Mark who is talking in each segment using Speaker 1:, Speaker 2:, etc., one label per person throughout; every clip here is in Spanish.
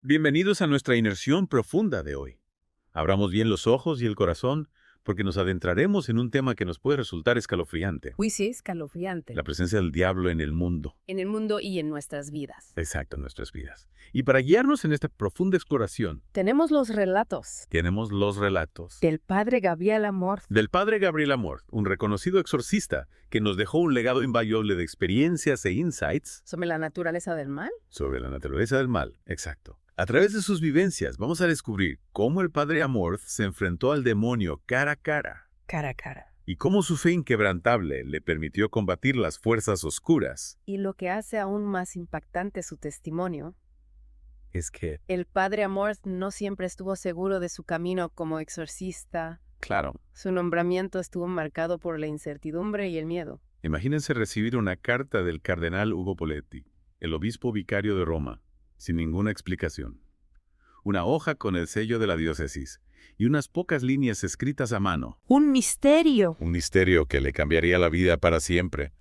Speaker 1: Bienvenidos a nuestra inmersión profunda de hoy. Abramos bien los ojos y el corazón porque nos adentraremos en un tema que nos puede resultar escalofriante.
Speaker 2: Uy, sí, escalofriante.
Speaker 1: La presencia del diablo en el mundo.
Speaker 2: En el mundo y en nuestras vidas.
Speaker 1: Exacto, en nuestras vidas. Y para guiarnos en esta profunda exploración,
Speaker 2: Tenemos los relatos
Speaker 1: tenemos los relatos
Speaker 2: del padre Gabriel Amor
Speaker 1: del padre Gabriel Amor, un reconocido exorcista que nos dejó un legado invaluable de experiencias e insights
Speaker 2: sobre la naturaleza del mal.
Speaker 1: sobre la naturaleza del mal. Exacto. A través de sus vivencias vamos a descubrir cómo el padre Amorth se enfrentó al demonio cara a cara
Speaker 2: Cara a cara.
Speaker 1: y cómo su fe inquebrantable le permitió combatir las fuerzas oscuras.
Speaker 2: Y lo que hace aún más impactante su testimonio,
Speaker 1: Es que,
Speaker 2: el padre Amor no siempre estuvo seguro de su camino como exorcista.
Speaker 1: claro,
Speaker 2: Su nombramiento estuvo marcado por la incertidumbre y el miedo.
Speaker 1: imagínense recibir una carta del cardenal Ugo Poletti, el obispo vicario de Roma, sin ninguna explicación. Una hoja con el sello de la diócesis y unas pocas líneas escritas a mano.
Speaker 2: ¡Un misterio!
Speaker 1: Un misterio que le cambiaría la vida para siempre.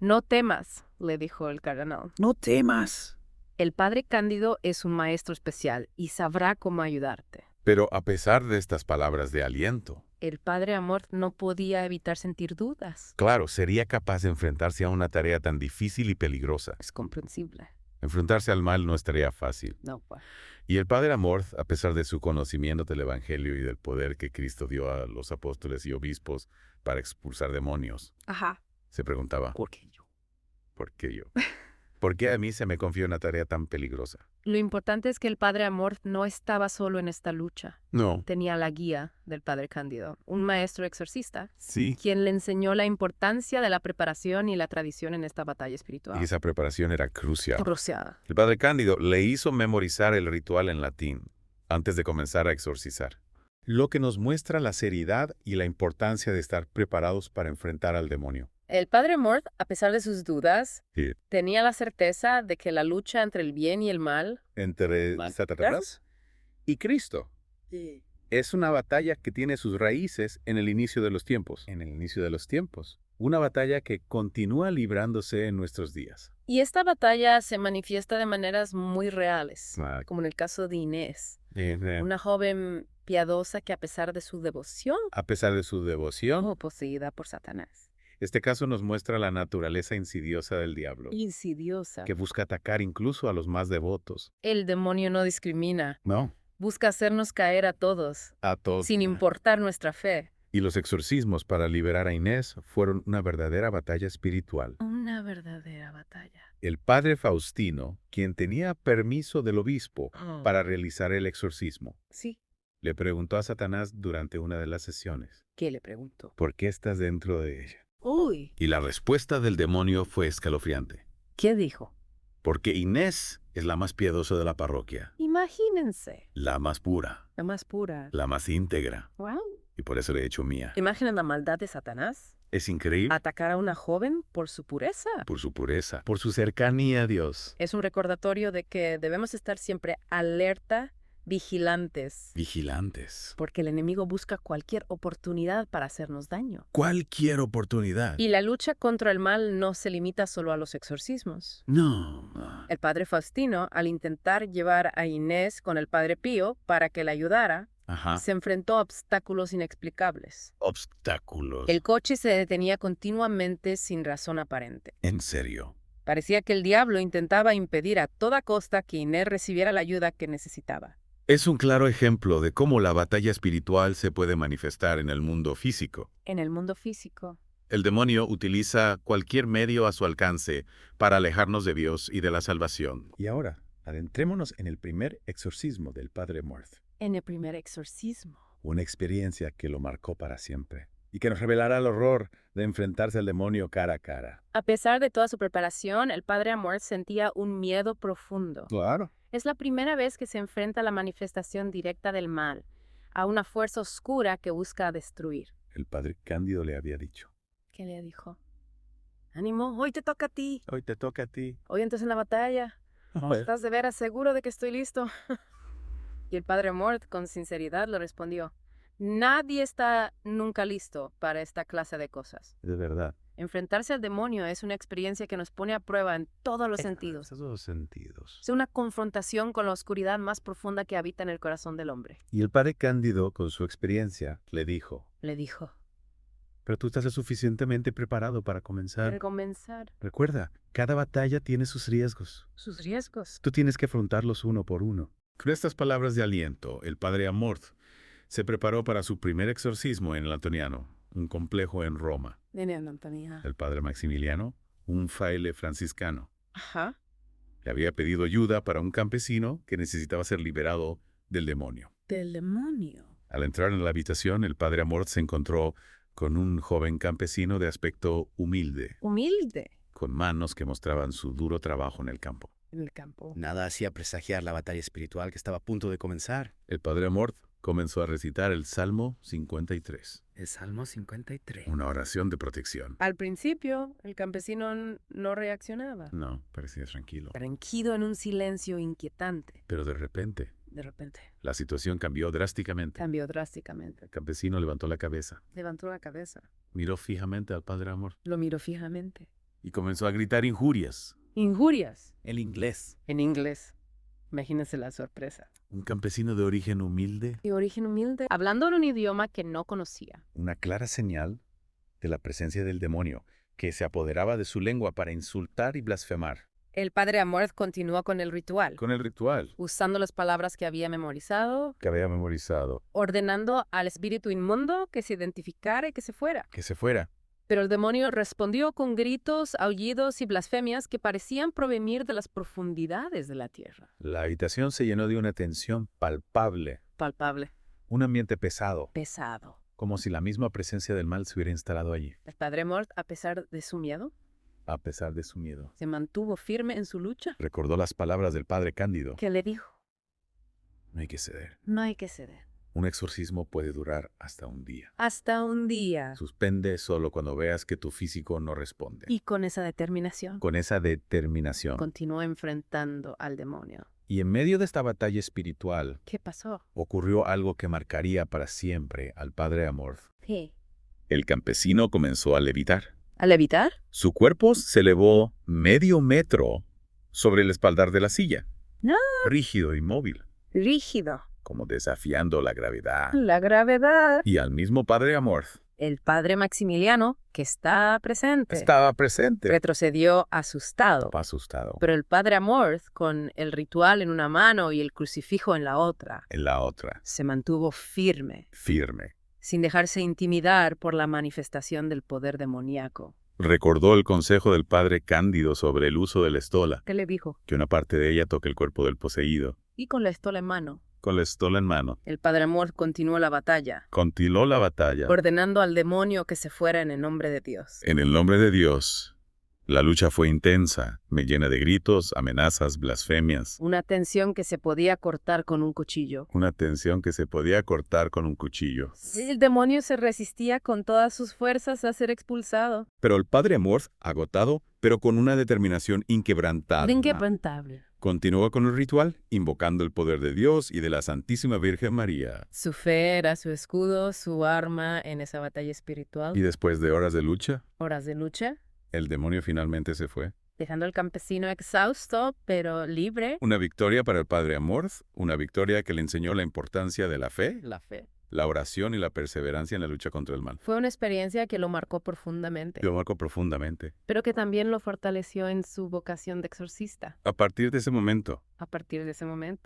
Speaker 2: No temas, le dijo el cardenal.
Speaker 1: No temas.
Speaker 2: El padre Cándido es un maestro especial y sabrá cómo ayudarte.
Speaker 1: Pero a pesar de estas palabras de aliento,
Speaker 2: El padre Amor no podía evitar sentir dudas.
Speaker 1: claro, sería capaz de enfrentarse a una tarea tan difícil y peligrosa.
Speaker 2: Es comprensible.
Speaker 1: Enfrentarse al mal no es tarea fácil.
Speaker 2: No, pues.
Speaker 1: Y el padre Amorth, a pesar de su conocimiento del Evangelio y del poder que Cristo dio a los apóstoles y obispos para expulsar demonios,
Speaker 2: Ajá.
Speaker 1: se preguntaba,
Speaker 2: ¿Por qué yo?
Speaker 1: ¿por qué yo? ¿Por qué a mí se me confió una tarea tan peligrosa?
Speaker 2: Lo importante es que el padre Amor no estaba solo en esta lucha.
Speaker 1: No.
Speaker 2: Tenía la guía del padre Cándido, un maestro exorcista,
Speaker 1: Sí.
Speaker 2: quien le enseñó la importancia de la preparación y la tradición en esta batalla espiritual.
Speaker 1: Y esa preparación era crucial.
Speaker 2: Crucial.
Speaker 1: El padre Cándido le hizo memorizar el ritual en latín antes de comenzar a exorcizar, lo que nos muestra la seriedad y la importancia de estar preparados para enfrentar al demonio.
Speaker 2: El padre Amor, a pesar de sus dudas,
Speaker 1: Sí.
Speaker 2: tenía la certeza de que la lucha entre el bien y el mal
Speaker 1: Entre Satanás y Cristo. Es una batalla que tiene sus raíces en el inicio de los tiempos. En el inicio de los tiempos. Una batalla que continúa librándose en nuestros días.
Speaker 2: Y esta batalla se manifiesta de maneras muy reales,
Speaker 1: Ah.
Speaker 2: como en el caso de Inés, una joven piadosa que a pesar de su devoción,
Speaker 1: A pesar de su devoción,
Speaker 2: estuvo poseída por Satanás.
Speaker 1: este caso nos muestra la naturaleza insidiosa del diablo,
Speaker 2: Insidiosa.
Speaker 1: que busca atacar incluso a los más devotos.
Speaker 2: El demonio no discrimina,
Speaker 1: No,
Speaker 2: busca hacernos caer a todos,
Speaker 1: a todos.
Speaker 2: sin importar nuestra fe.
Speaker 1: Y los exorcismos para liberar a Inés fueron una verdadera batalla espiritual.
Speaker 2: Una verdadera batalla.
Speaker 1: El padre Faustino, quien tenía permiso del obispo para realizar el exorcismo,
Speaker 2: Sí.
Speaker 1: le preguntó a Satanás durante una de las sesiones,
Speaker 2: ¿Qué le preguntó?
Speaker 1: ¿por qué estás dentro de ella?
Speaker 2: Uy.
Speaker 1: Y la respuesta del demonio fue escalofriante.
Speaker 2: ¿Qué dijo?
Speaker 1: Porque Inés es la más piadosa de la parroquia,
Speaker 2: Imagínense.
Speaker 1: la más pura,
Speaker 2: La más pura.
Speaker 1: la más íntegra,
Speaker 2: Wow.
Speaker 1: y por eso le he hecho mía.
Speaker 2: Imaginen la maldad de Satanás.
Speaker 1: Es increíble
Speaker 2: Atacar a una joven por su pureza.
Speaker 1: por su pureza, por su cercanía a Dios.
Speaker 2: Es un recordatorio de que debemos estar siempre alerta, vigilantes,
Speaker 1: Vigilantes.
Speaker 2: porque el enemigo busca cualquier oportunidad para hacernos daño.
Speaker 1: Cualquier oportunidad.
Speaker 2: Y la lucha contra el mal no se limita solo a los exorcismos.
Speaker 1: No.
Speaker 2: El padre Faustino, al intentar llevar a Inés con el padre Pío para que la ayudara,
Speaker 1: Ajá.
Speaker 2: se enfrentó a obstáculos inexplicables.
Speaker 1: Obstáculos.
Speaker 2: El coche se detenía continuamente sin razón aparente.
Speaker 1: En serio.
Speaker 2: Parecía que el diablo intentaba impedir a toda costa que Inés recibiera la ayuda que necesitaba.
Speaker 1: Es un claro ejemplo de cómo la batalla espiritual se puede manifestar en el mundo físico.
Speaker 2: En el mundo físico.
Speaker 1: El demonio utiliza cualquier medio a su alcance para alejarnos de Dios y de la salvación. Y ahora, adentrémonos en el primer exorcismo del padre Amorth.
Speaker 2: En el primer exorcismo.
Speaker 1: Una experiencia que lo marcó para siempre y que nos revelará el horror de enfrentarse al demonio cara a cara.
Speaker 2: A pesar de toda su preparación, el padre Amor sentía un miedo profundo.
Speaker 1: Claro.
Speaker 2: Es la primera vez que se enfrenta a la manifestación directa del mal, a una fuerza oscura que busca destruir.
Speaker 1: El padre Cándido le había dicho,
Speaker 2: ¿Qué le dijo? Ánimo, hoy te toca a ti.
Speaker 1: hoy te toca a ti.
Speaker 2: Hoy entras en la batalla. ¿Estás de veras seguro de que estoy listo? Y el padre Mort, con sinceridad, le respondió, nadie está nunca listo para esta clase de cosas.
Speaker 1: Es verdad.
Speaker 2: Enfrentarse al demonio es una experiencia que nos pone a prueba en todos los sentidos.
Speaker 1: Todos los sentidos.
Speaker 2: Es una confrontación con la oscuridad más profunda que habita en el corazón del hombre.
Speaker 1: Y el padre Cándido, con su experiencia, le dijo,
Speaker 2: Pero
Speaker 1: tú estás lo suficientemente preparado para comenzar. Recuerda, cada batalla tiene sus riesgos.
Speaker 2: Sus riesgos.
Speaker 1: Tú tienes que afrontarlos uno por uno. Con estas palabras de aliento, el padre Amorth se preparó para su primer exorcismo en el Antoniano, un complejo en Roma. El padre Maximiliano, un fraile franciscano,
Speaker 2: Ajá.
Speaker 1: le había pedido ayuda para un campesino que necesitaba ser liberado del demonio.
Speaker 2: ¿Del demonio?
Speaker 1: Al entrar en la habitación, el padre Amorth se encontró con un joven campesino de aspecto humilde, con manos que mostraban su duro trabajo en el campo.
Speaker 3: Nada hacía presagiar la batalla espiritual que estaba a punto de comenzar.
Speaker 1: El padre Amorth comenzó a recitar el Salmo 53.
Speaker 3: El Salmo 53.
Speaker 1: Una oración de protección.
Speaker 2: Al principio, el campesino no reaccionaba.
Speaker 1: No, parecía tranquilo.
Speaker 2: Tranquilo en un silencio inquietante.
Speaker 1: Pero de repente, la situación cambió drásticamente. El campesino levantó la cabeza. Miró fijamente al padre Amorth.
Speaker 2: Lo miró fijamente.
Speaker 1: Y comenzó a gritar injurias.
Speaker 2: ¿Injurias?
Speaker 3: En inglés.
Speaker 2: En inglés. Imagínense la sorpresa.
Speaker 1: Un campesino de origen humilde.
Speaker 2: Hablando en un idioma que no conocía.
Speaker 1: Una clara señal de la presencia del demonio, que se apoderaba de su lengua para insultar y blasfemar.
Speaker 2: El padre Amorth continuó con el ritual. Usando las palabras que había memorizado. Ordenando al espíritu inmundo que se identificara y que se fuera. Pero el demonio respondió con gritos, aullidos y blasfemias que parecían provenir de las profundidades de la tierra.
Speaker 1: La habitación se llenó de una tensión palpable. Un ambiente pesado. Como si la misma presencia del mal se hubiera instalado allí.
Speaker 2: El padre Amorth, a pesar de su miedo, se mantuvo firme en su lucha.
Speaker 1: Recordó las palabras del padre Cándido.
Speaker 2: ¿Qué le dijo?
Speaker 1: No hay que ceder.
Speaker 2: Un
Speaker 1: exorcismo puede durar hasta un día.
Speaker 2: Suspende
Speaker 1: solo cuando veas que tu físico no responde.
Speaker 2: Y con esa determinación, continuó enfrentando al demonio.
Speaker 1: Y en medio de esta batalla espiritual,
Speaker 2: ¿Qué pasó?
Speaker 1: ocurrió algo que marcaría para siempre al padre Amorth.
Speaker 2: ¿Qué?
Speaker 1: El campesino comenzó a levitar.
Speaker 2: ¿A levitar?
Speaker 1: Su cuerpo se elevó medio metro sobre el espaldar de la silla.
Speaker 2: No.
Speaker 1: Rígido y móvil. Como desafiando la gravedad. Y al mismo padre Amorth.
Speaker 2: El padre Maximiliano, que estaba presente,
Speaker 1: retrocedió
Speaker 2: asustado.
Speaker 1: Asustado.
Speaker 2: Pero el padre Amorth, con el ritual en una mano y el crucifijo en la otra, se mantuvo firme, sin dejarse intimidar por la manifestación del poder demoníaco.
Speaker 1: Recordó el consejo del padre Cándido sobre el uso de la estola.
Speaker 2: ¿Qué le dijo?
Speaker 1: Que una parte de ella toque el cuerpo del poseído.
Speaker 2: Y con la estola en mano.
Speaker 1: El
Speaker 2: padre Amorth continuó la batalla. Ordenando al demonio que se fuera en el nombre de Dios.
Speaker 1: En el nombre de Dios. La lucha fue intensa, llena de gritos, amenazas, blasfemias.
Speaker 2: Una tensión que se podía cortar con un cuchillo. El demonio se resistía con todas sus fuerzas a ser expulsado.
Speaker 1: Pero el padre Amorth, agotado, pero con una determinación
Speaker 2: Inquebrantable.
Speaker 1: Continuó con el ritual, invocando el poder de Dios y de la Santísima Virgen María.
Speaker 2: Su fe era su escudo, su arma en esa batalla espiritual.
Speaker 1: Y después de horas de lucha,
Speaker 2: el
Speaker 1: demonio finalmente se fue.
Speaker 2: Dejando al campesino exhausto, pero libre.
Speaker 1: Una victoria para el padre Amorth, una victoria que le enseñó la importancia de la fe, la oración y la perseverancia en la lucha contra el mal.
Speaker 2: Fue una experiencia que lo marcó profundamente. Pero que también lo fortaleció en su vocación de exorcista.
Speaker 1: A partir de ese momento,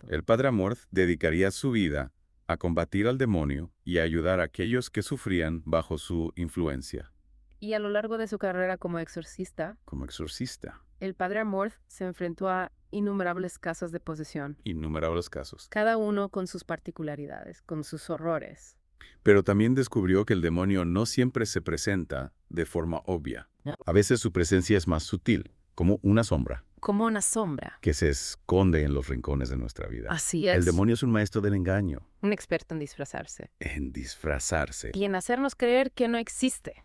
Speaker 1: el padre Amorth dedicaría su vida a combatir al demonio y a ayudar a aquellos que sufrían bajo su influencia.
Speaker 2: Y a lo largo de su carrera como exorcista, el padre Amorth se enfrentó a innumerables casos de posesión. Cada uno con sus particularidades, con sus horrores.
Speaker 1: Pero también descubrió que el demonio no siempre se presenta de forma obvia. A veces su presencia es más sutil, como una sombra. Que se esconde en los rincones de nuestra vida.
Speaker 2: Así es.
Speaker 1: El demonio es un maestro del engaño.
Speaker 2: Un experto en disfrazarse.
Speaker 1: Y
Speaker 2: en hacernos creer que no existe.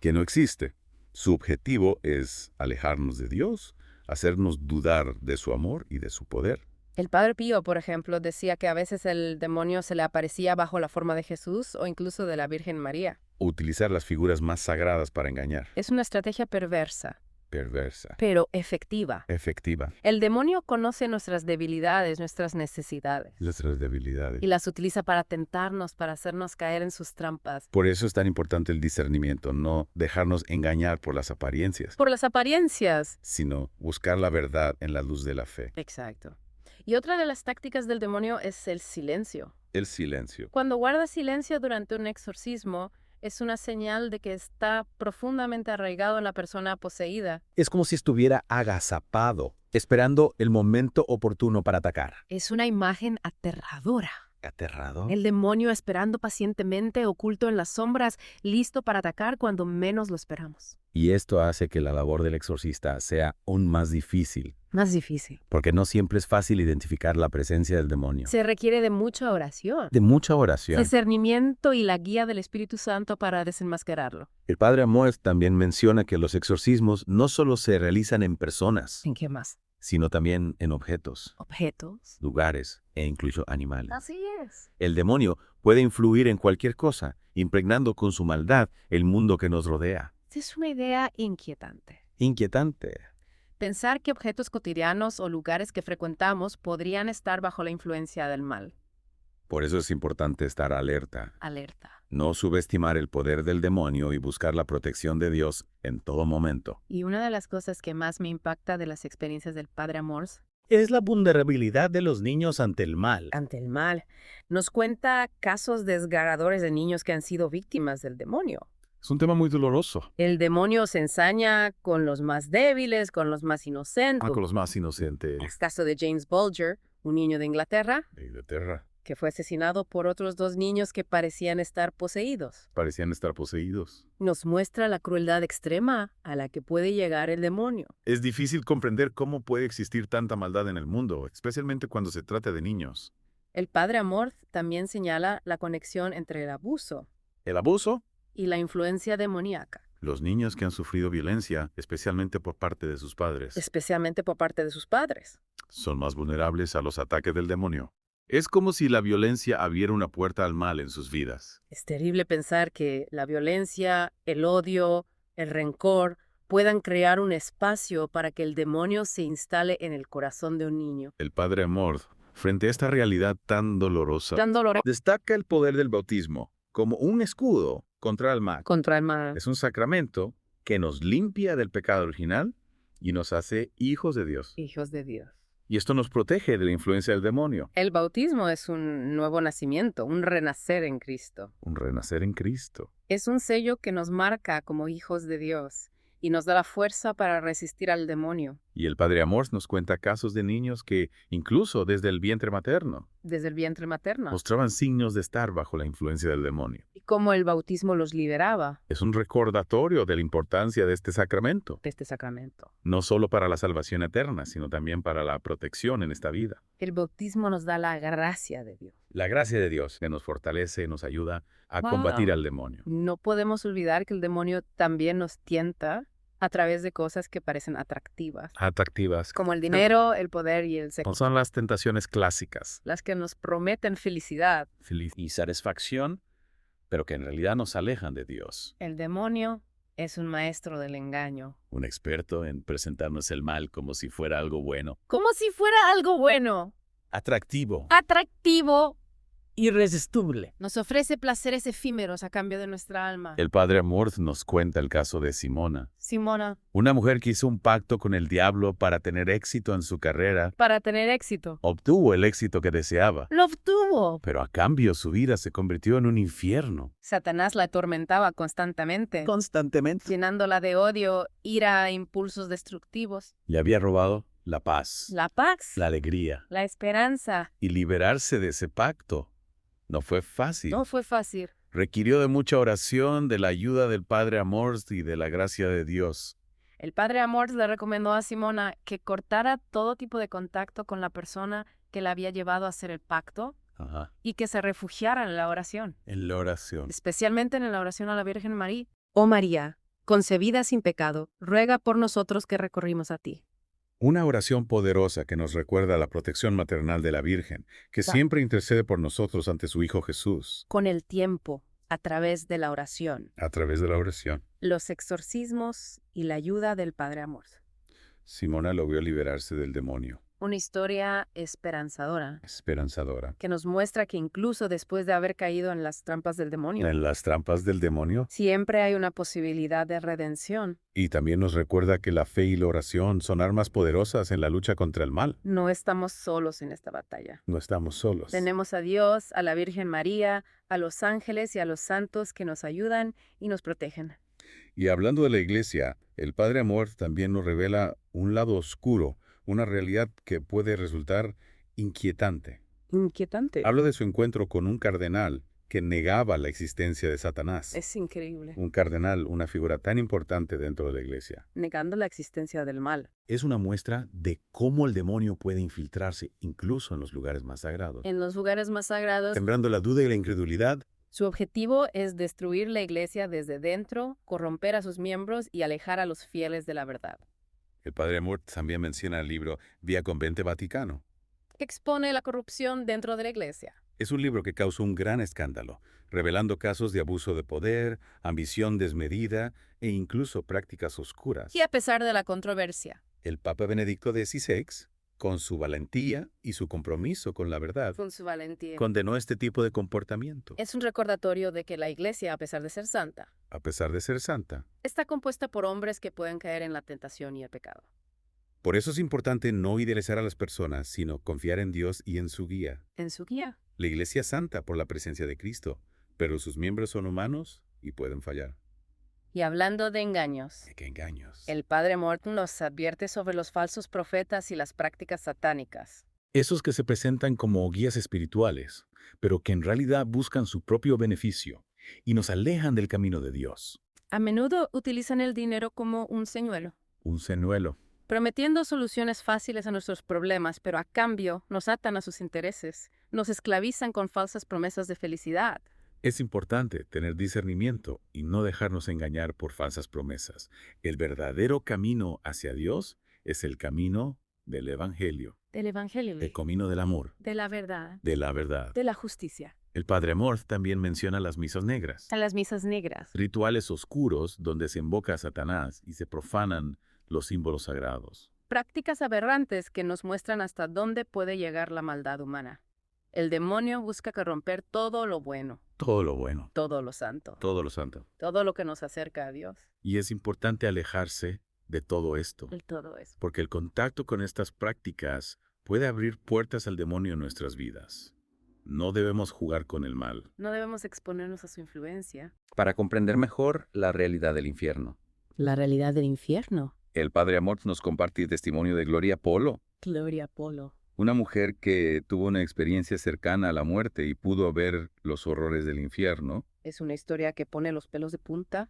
Speaker 1: Su objetivo es alejarnos de Dios, hacernos dudar de su amor y de su poder.
Speaker 2: El padre Pío, por ejemplo, decía que a veces el demonio se le aparecía bajo la forma de Jesús o incluso de la Virgen María.
Speaker 1: Utilizar las figuras más sagradas para engañar.
Speaker 2: Es una estrategia perversa.
Speaker 1: Perversa.
Speaker 2: Pero efectiva.
Speaker 1: Efectiva.
Speaker 2: El demonio conoce nuestras debilidades, nuestras necesidades.
Speaker 1: Nuestras debilidades.
Speaker 2: Y las utiliza para tentarnos, para hacernos caer en sus trampas.
Speaker 1: Por eso es tan importante el discernimiento, no dejarnos engañar por las apariencias.
Speaker 2: Por las apariencias.
Speaker 1: Sino buscar la verdad en la luz de la fe.
Speaker 2: Exacto. Y otra de las tácticas del demonio es el silencio.
Speaker 1: El silencio.
Speaker 2: Cuando guarda silencio durante un exorcismo, es una señal de que está profundamente arraigado en la persona poseída.
Speaker 4: Es como si estuviera agazapado, esperando el momento oportuno para atacar.
Speaker 2: Es una imagen aterradora.
Speaker 4: ¿Aterrado?
Speaker 2: El demonio esperando pacientemente, oculto en las sombras, listo para atacar cuando menos lo esperamos.
Speaker 4: Y esto hace que la labor del exorcista sea aún más difícil.
Speaker 2: Más difícil.
Speaker 4: Porque no siempre es fácil identificar la presencia del demonio.
Speaker 2: Se requiere de mucha oración.
Speaker 4: De mucha oración.
Speaker 2: Discernimiento y la guía del Espíritu Santo para desenmascararlo.
Speaker 4: El padre Amorth también menciona que los exorcismos no solo se realizan en personas,
Speaker 2: ¿En qué más?
Speaker 4: sino también en objetos,
Speaker 2: Objetos.
Speaker 4: lugares e incluso animales.
Speaker 2: Así es.
Speaker 4: El demonio puede influir en cualquier cosa, impregnando con su maldad el mundo que nos rodea.
Speaker 2: Es una idea inquietante.
Speaker 4: Inquietante.
Speaker 2: Pensar que objetos cotidianos o lugares que frecuentamos podrían estar bajo la influencia del mal.
Speaker 1: Por eso es importante estar alerta.
Speaker 2: Alerta.
Speaker 1: No subestimar el poder del demonio y buscar la protección de Dios en todo momento.
Speaker 2: Y una de las cosas que más me impacta de las experiencias del Padre Amorth
Speaker 5: es la vulnerabilidad de los niños ante el mal.
Speaker 2: Ante el mal. Nos cuenta casos desgarradores de niños que han sido víctimas del demonio.
Speaker 1: Es un tema muy doloroso.
Speaker 2: El demonio se ensaña con los más débiles, con los más inocentes.
Speaker 1: Con los más inocentes.
Speaker 2: El caso de James Bulger, un niño de Inglaterra, que fue asesinado por otros 2 niños que parecían estar poseídos.
Speaker 1: Parecían estar poseídos.
Speaker 2: Nos muestra la crueldad extrema a la que puede llegar el demonio.
Speaker 1: Es difícil comprender cómo puede existir tanta maldad en el mundo, especialmente cuando se trata de niños.
Speaker 2: El Padre Amorth también señala la conexión entre el abuso.
Speaker 1: ¿El abuso?
Speaker 2: Y la influencia demoníaca.
Speaker 1: Los niños que han sufrido violencia, especialmente por parte de sus padres.
Speaker 2: Especialmente por parte de sus padres.
Speaker 1: Son más vulnerables a los ataques del demonio. Es como si la violencia abriera una puerta al mal en sus vidas.
Speaker 2: Es terrible pensar que la violencia, el odio, el rencor puedan crear un espacio para que el demonio se instale en el corazón de un niño.
Speaker 1: El Padre Amorth, frente a esta realidad tan dolorosa, destaca el poder del bautismo como un escudo contra el mal.
Speaker 2: Contra el mal.
Speaker 1: Es un sacramento que nos limpia del pecado original y nos hace hijos de Dios.
Speaker 2: Hijos de Dios.
Speaker 1: Y esto nos protege de la influencia del demonio.
Speaker 2: El bautismo es un nuevo nacimiento, un renacer en Cristo.
Speaker 1: Un renacer en Cristo.
Speaker 2: Es un sello que nos marca como hijos de Dios y nos da la fuerza para resistir al demonio.
Speaker 1: Y el Padre Amorth nos cuenta casos de niños que, incluso desde el vientre materno, mostraban signos de estar bajo la influencia del demonio.
Speaker 2: Y cómo el bautismo los liberaba.
Speaker 1: Es un recordatorio de la importancia de este sacramento. No solo para la salvación eterna, sino también para la protección en esta vida.
Speaker 2: El bautismo nos da la gracia de Dios.
Speaker 1: La gracia de Dios que nos fortalece y nos ayuda a combatir al demonio.
Speaker 2: No podemos olvidar que el demonio también nos tienta a través de cosas que parecen atractivas.
Speaker 1: Atractivas.
Speaker 2: Como el dinero, el poder y el sexo.
Speaker 1: Son las tentaciones clásicas.
Speaker 2: Las que nos prometen felicidad.
Speaker 4: Y satisfacción, pero que en realidad nos alejan de Dios.
Speaker 2: El demonio es un maestro del engaño.
Speaker 4: Un experto en presentarnos el mal como si fuera algo bueno.
Speaker 2: Como si fuera algo bueno.
Speaker 4: Atractivo.
Speaker 2: Atractivo.
Speaker 5: Irresistible.
Speaker 2: Nos ofrece placeres efímeros a cambio de nuestra alma.
Speaker 1: El Padre Amorth nos cuenta el caso de Simona.
Speaker 2: Simona.
Speaker 1: Una mujer que hizo un pacto con el diablo para tener éxito en su carrera.
Speaker 2: Para tener éxito.
Speaker 1: Obtuvo el éxito que deseaba.
Speaker 2: Lo obtuvo.
Speaker 1: Pero a cambio su vida se convirtió en un infierno.
Speaker 2: Satanás la atormentaba constantemente. Llenándola de odio, ira e impulsos destructivos.
Speaker 1: Le había robado la paz.
Speaker 2: La paz.
Speaker 1: La alegría.
Speaker 2: La esperanza.
Speaker 1: Y liberarse de ese pacto no fue fácil.
Speaker 2: No fue fácil.
Speaker 1: Requirió de mucha oración, de la ayuda del Padre Amorth y de la gracia de Dios.
Speaker 2: El Padre Amorth le recomendó a Simona que cortara todo tipo de contacto con la persona que la había llevado a hacer el pacto.
Speaker 1: Ajá.
Speaker 2: Y que se refugiara en la oración.
Speaker 1: En la oración.
Speaker 2: Especialmente en la oración a la Virgen María. Oh María, concebida sin pecado, ruega por nosotros que recurrimos a ti.
Speaker 1: Una oración poderosa que nos recuerda la protección maternal de la Virgen, que siempre intercede por nosotros ante su Hijo Jesús.
Speaker 2: Con el tiempo, A través de la oración,
Speaker 1: A través de la oración,
Speaker 2: los exorcismos y la ayuda del Padre Amor.
Speaker 1: Simona logró liberarse del demonio.
Speaker 2: Una historia esperanzadora
Speaker 1: Esperanzadora.
Speaker 2: que nos muestra que incluso después de haber caído en las trampas del demonio,
Speaker 1: En las trampas del demonio.
Speaker 2: siempre hay una posibilidad de redención.
Speaker 1: Y también nos recuerda que la fe y la oración son armas poderosas en la lucha contra el mal.
Speaker 2: No estamos solos en esta batalla.
Speaker 1: No estamos solos.
Speaker 2: Tenemos a Dios, a la Virgen María, a los ángeles y a los santos que nos ayudan y nos protegen.
Speaker 1: Y hablando de la iglesia, el Padre Amor también nos revela un lado oscuro, una realidad que puede resultar inquietante.
Speaker 2: Inquietante.
Speaker 1: Habla de su encuentro con un cardenal que negaba la existencia de Satanás.
Speaker 2: Es increíble.
Speaker 1: Un cardenal, una figura tan importante dentro de la iglesia.
Speaker 2: Negando la existencia del mal.
Speaker 4: Es una muestra de cómo el demonio puede infiltrarse incluso en los lugares más sagrados.
Speaker 2: En los lugares más sagrados,
Speaker 1: Sembrando la duda y la incredulidad,
Speaker 2: su objetivo es destruir la iglesia desde dentro, corromper a sus miembros y alejar a los fieles de la verdad.
Speaker 1: el Padre Amor también menciona el libro Vía Convente Vaticano.
Speaker 2: Que expone la corrupción dentro de la iglesia.
Speaker 1: Es un libro que causó un gran escándalo, revelando casos de abuso de poder, ambición desmedida e incluso prácticas oscuras.
Speaker 2: Y a pesar de la controversia,
Speaker 1: El Papa Benedicto XVI, con su valentía y su compromiso con la verdad,
Speaker 2: con su valentía,
Speaker 1: condenó este tipo de comportamiento.
Speaker 2: es un recordatorio de que la iglesia, a pesar de ser santa,
Speaker 1: A pesar de ser santa.
Speaker 2: está compuesta por hombres que pueden caer en la tentación y el pecado.
Speaker 1: Por eso es importante no idealizar a las personas, sino confiar en Dios y en su guía.
Speaker 2: En su guía.
Speaker 1: La iglesia es santa por la presencia de Cristo, pero sus miembros son humanos y pueden fallar.
Speaker 2: Y hablando de engaños,
Speaker 1: ¡Qué engaños!
Speaker 2: el Padre Morton nos advierte sobre los falsos profetas y las prácticas satánicas.
Speaker 6: Esos que se presentan como guías espirituales, pero que en realidad buscan su propio beneficio y nos alejan del camino de Dios.
Speaker 2: A menudo utilizan el dinero como un señuelo,
Speaker 6: Un señuelo.
Speaker 2: prometiendo soluciones fáciles a nuestros problemas, pero a cambio nos atan a sus intereses, nos esclavizan con falsas promesas de felicidad.
Speaker 6: Es importante tener discernimiento y no dejarnos engañar por falsas promesas. El verdadero camino hacia Dios es el camino del Evangelio,
Speaker 2: Del Evangelio,
Speaker 6: el camino del amor,
Speaker 2: de la verdad,
Speaker 6: de la verdad.
Speaker 2: de la justicia.
Speaker 6: El Padre Amor también menciona las misas negras,
Speaker 2: A las misas negras.
Speaker 6: rituales oscuros donde se invoca a Satanás y se profanan los símbolos sagrados.
Speaker 2: Prácticas aberrantes que nos muestran hasta dónde puede llegar la maldad humana. El demonio busca corromper todo lo bueno,
Speaker 6: Todo lo bueno,
Speaker 2: todo lo santo,
Speaker 6: todo lo santo.
Speaker 2: todo lo que nos acerca a Dios.
Speaker 6: Y es importante alejarse de todo esto,
Speaker 2: El todo eso.
Speaker 6: porque el contacto con estas prácticas puede abrir puertas al demonio en nuestras vidas. No debemos jugar con el mal.
Speaker 2: No debemos exponernos a su influencia.
Speaker 7: Para comprender mejor la realidad del infierno,
Speaker 2: La realidad del infierno.
Speaker 7: el Padre Amor nos comparte el testimonio de Gloria Polo,
Speaker 2: Gloria Polo.
Speaker 1: Una mujer que tuvo una experiencia cercana a la muerte y pudo ver los horrores del infierno.
Speaker 2: Es una historia que pone los pelos de punta.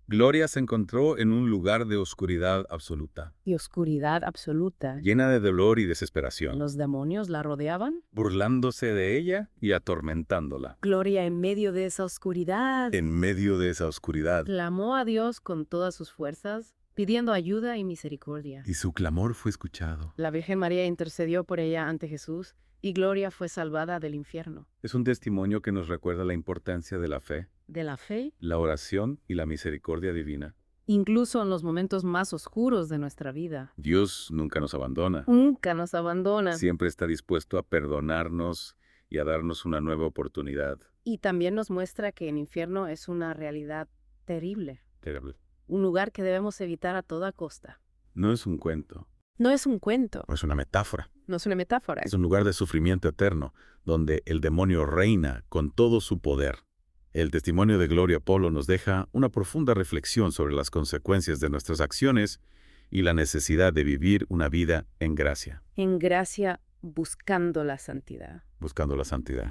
Speaker 1: Gloria se encontró en un lugar de oscuridad absoluta,
Speaker 2: Y oscuridad absoluta.
Speaker 1: llena de dolor y desesperación,
Speaker 2: ¿Los demonios la rodeaban?
Speaker 1: burlándose de ella y atormentándola.
Speaker 2: Gloria en medio de esa oscuridad.
Speaker 1: En medio de esa oscuridad,
Speaker 2: Clamó a Dios con todas sus fuerzas, pidiendo ayuda y misericordia.
Speaker 1: y su clamor fue escuchado.
Speaker 2: La Virgen María intercedió por ella ante Jesús y Gloria fue salvada del infierno.
Speaker 1: Es un testimonio que nos recuerda la importancia de la fe,
Speaker 2: De la fe,
Speaker 1: la oración y la misericordia divina.
Speaker 2: incluso en los momentos más oscuros de nuestra vida.
Speaker 1: Dios nunca nos abandona.
Speaker 2: Nunca nos abandona.
Speaker 1: Siempre está dispuesto a perdonarnos y a darnos una nueva oportunidad.
Speaker 2: Y también nos muestra que el infierno es una realidad terrible.
Speaker 1: Terrible.
Speaker 2: Un lugar que debemos evitar a toda costa.
Speaker 1: No es un cuento,
Speaker 2: No es un cuento.
Speaker 1: no es una metáfora.
Speaker 2: No es una metáfora.
Speaker 1: Es un lugar de sufrimiento eterno, donde el demonio reina con todo su poder. El testimonio de Gloria Polo nos deja una profunda reflexión sobre las consecuencias de nuestras acciones y la necesidad de vivir una vida en gracia,
Speaker 2: En gracia, buscando la santidad.
Speaker 1: buscando la santidad.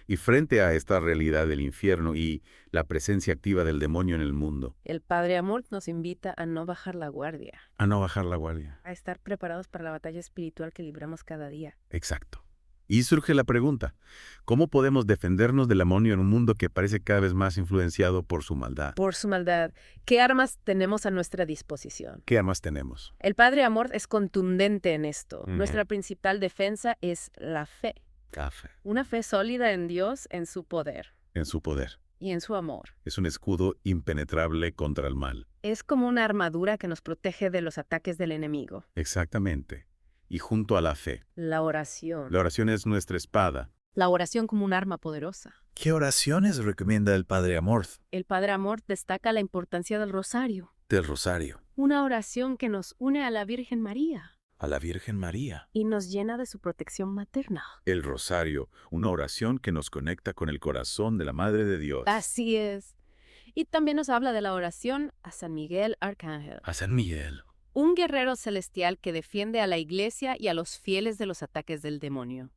Speaker 1: Y frente a esta realidad del infierno y la presencia activa del demonio en el mundo,
Speaker 2: El Padre Amor nos invita a no bajar la guardia,
Speaker 1: a no bajar la guardia.
Speaker 2: a estar preparados para la batalla espiritual que libramos cada día.
Speaker 1: Exacto. Y surge la pregunta, ¿cómo podemos defendernos del demonio en un mundo que parece cada vez más influenciado por su maldad?
Speaker 2: Por su maldad, ¿qué armas tenemos a nuestra disposición?
Speaker 1: ¿Qué armas tenemos?
Speaker 2: El Padre Amor es contundente en esto.
Speaker 1: Ujú.
Speaker 2: Nuestra principal defensa es la fe.
Speaker 1: Café.
Speaker 2: Una fe sólida en Dios, en su poder.
Speaker 1: En su poder.
Speaker 2: y en su amor.
Speaker 6: Es un escudo impenetrable contra el mal.
Speaker 2: Es como una armadura que nos protege de los ataques del enemigo.
Speaker 6: Exactamente. Y junto a la fe.
Speaker 2: La oración.
Speaker 6: La oración es nuestra espada.
Speaker 2: La oración como un arma poderosa.
Speaker 8: ¿Qué oraciones recomienda el Padre Amorth?
Speaker 2: El Padre Amorth destaca la importancia del rosario.
Speaker 8: Del rosario.
Speaker 2: Una oración que nos une a la Virgen María.
Speaker 8: A la Virgen María.
Speaker 2: Y nos llena de su protección materna.
Speaker 6: El rosario, una oración que nos conecta con el corazón de la Madre de Dios.
Speaker 2: Así es. Y también nos habla de la oración a San Miguel Arcángel.
Speaker 8: A San Miguel.
Speaker 2: Un guerrero celestial que defiende a la Iglesia y a los fieles de los ataques del demonio.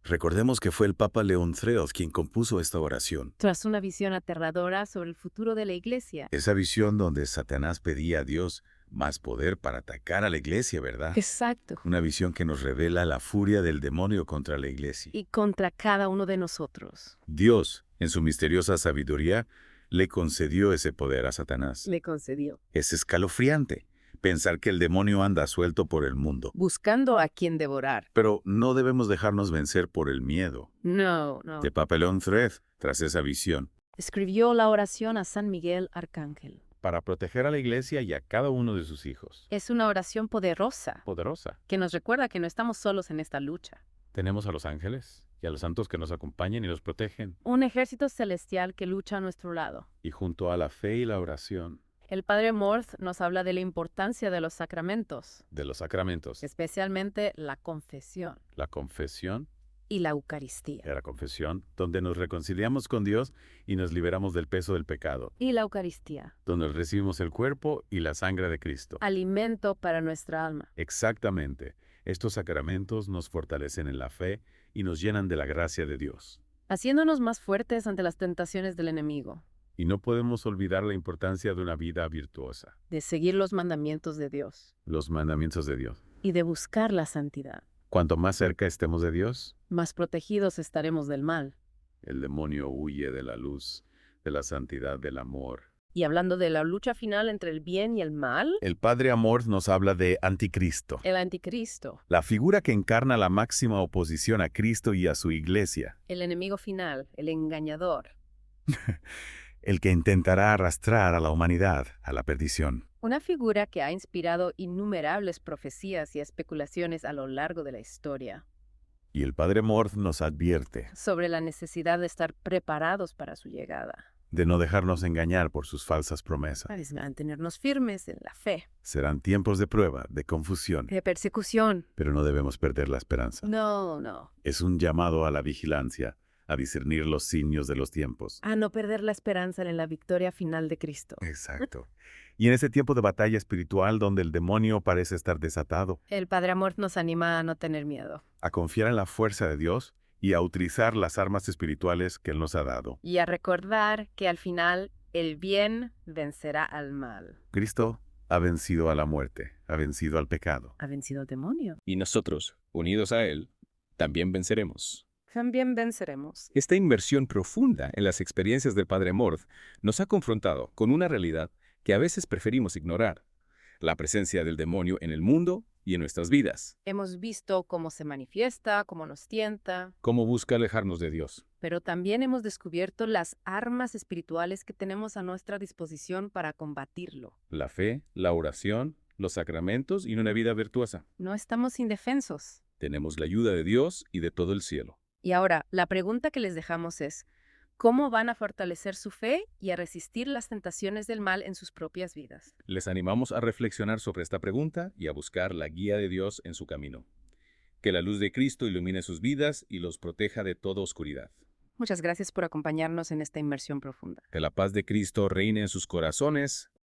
Speaker 8: Recordemos que fue el Papa León XIII quien compuso esta oración.
Speaker 2: Tras una visión aterradora sobre el futuro de la Iglesia.
Speaker 6: Esa visión donde Satanás pedía a Dios más poder para atacar a la Iglesia, ¿verdad?
Speaker 2: Exacto.
Speaker 6: Una visión que nos revela la furia del demonio contra la Iglesia.
Speaker 2: Y contra cada uno de nosotros.
Speaker 6: Dios, en su misteriosa sabiduría, le concedió ese poder a Satanás.
Speaker 2: Le concedió.
Speaker 6: Es escalofriante pensar que el demonio anda suelto por el mundo.
Speaker 2: Buscando a quien devorar.
Speaker 6: Pero no debemos dejarnos vencer por el miedo.
Speaker 2: No.
Speaker 6: El Papa León XIII, tras esa visión,
Speaker 2: escribió la oración a San Miguel Arcángel.
Speaker 6: Para proteger a la Iglesia y a cada uno de sus hijos.
Speaker 2: Es una oración poderosa.
Speaker 6: Poderosa.
Speaker 2: Que nos recuerda que no estamos solos en esta lucha.
Speaker 6: Tenemos a los ángeles y a los santos que nos acompañan y nos protegen.
Speaker 2: Un ejército celestial que lucha a nuestro lado.
Speaker 6: Y junto a la fe y la oración.
Speaker 2: El Padre Amorth nos habla de la importancia de los sacramentos.
Speaker 6: De los sacramentos.
Speaker 2: Especialmente la confesión.
Speaker 6: La confesión.
Speaker 2: Y la Eucaristía.
Speaker 6: La confesión, donde nos reconciliamos con Dios y nos liberamos del peso del pecado.
Speaker 2: Y la Eucaristía.
Speaker 6: Donde recibimos el cuerpo y la sangre de Cristo.
Speaker 2: Alimento para nuestra alma.
Speaker 6: Exactamente. Estos sacramentos nos fortalecen en la fe y nos llenan de la gracia de Dios.
Speaker 2: Haciéndonos más fuertes ante las tentaciones del enemigo.
Speaker 6: Y no podemos olvidar la importancia de una vida virtuosa.
Speaker 2: De seguir los mandamientos de Dios.
Speaker 6: Los mandamientos de Dios.
Speaker 2: Y de buscar la santidad.
Speaker 6: Cuanto más cerca estemos de Dios,
Speaker 2: más protegidos estaremos del mal.
Speaker 6: El demonio huye de la luz, de la santidad, del amor.
Speaker 2: Y hablando de la lucha final entre el bien y el mal,
Speaker 6: el Padre Amorth nos habla de Anticristo.
Speaker 2: El Anticristo.
Speaker 6: La figura que encarna la máxima oposición a Cristo y a su Iglesia.
Speaker 2: El enemigo final, el engañador.
Speaker 6: El que intentará arrastrar a la humanidad a la perdición.
Speaker 2: Una figura que ha inspirado innumerables profecías y especulaciones a lo largo de la historia.
Speaker 6: Y el Padre Amorth nos advierte
Speaker 2: sobre la necesidad de estar preparados para su llegada.
Speaker 6: De no dejarnos engañar por sus falsas promesas.
Speaker 2: Para mantenernos firmes en la fe.
Speaker 6: Serán tiempos de prueba, de confusión.
Speaker 2: De persecución.
Speaker 6: Pero no debemos perder la esperanza.
Speaker 2: No.
Speaker 6: Es un llamado a la vigilancia, a discernir los signos de los tiempos.
Speaker 2: A no perder la esperanza en la victoria final de Cristo.
Speaker 6: Exacto. Y en ese tiempo de batalla espiritual donde el demonio parece estar desatado.
Speaker 2: El Padre Amorth nos anima a no tener miedo.
Speaker 6: A confiar en la fuerza de Dios y a utilizar las armas espirituales que Él nos ha dado.
Speaker 2: Y a recordar que al final el bien vencerá al mal.
Speaker 6: Cristo ha vencido a la muerte, ha vencido al pecado.
Speaker 2: Ha vencido al demonio.
Speaker 9: Y nosotros, unidos a Él, también venceremos.
Speaker 2: También venceremos.
Speaker 9: Esta inmersión profunda en las experiencias del Padre Amorth nos ha confrontado con una realidad que a veces preferimos ignorar: la presencia del demonio en el mundo y en nuestras vidas.
Speaker 2: Hemos visto cómo se manifiesta, cómo nos tienta.
Speaker 9: Cómo busca alejarnos de Dios.
Speaker 2: Pero también hemos descubierto las armas espirituales que tenemos a nuestra disposición para combatirlo.
Speaker 9: La fe, la oración, los sacramentos y una vida virtuosa.
Speaker 2: No estamos indefensos.
Speaker 9: Tenemos la ayuda de Dios y de todo el cielo.
Speaker 2: Y ahora, la pregunta que les dejamos es: ¿cómo van a fortalecer su fe y a resistir las tentaciones del mal en sus propias vidas?
Speaker 9: Les animamos a reflexionar sobre esta pregunta y a buscar la guía de Dios en su camino. Que la luz de Cristo ilumine sus vidas y los proteja de toda oscuridad.
Speaker 2: Muchas gracias por acompañarnos en esta inmersión profunda.
Speaker 9: Que la paz de Cristo reine en sus corazones.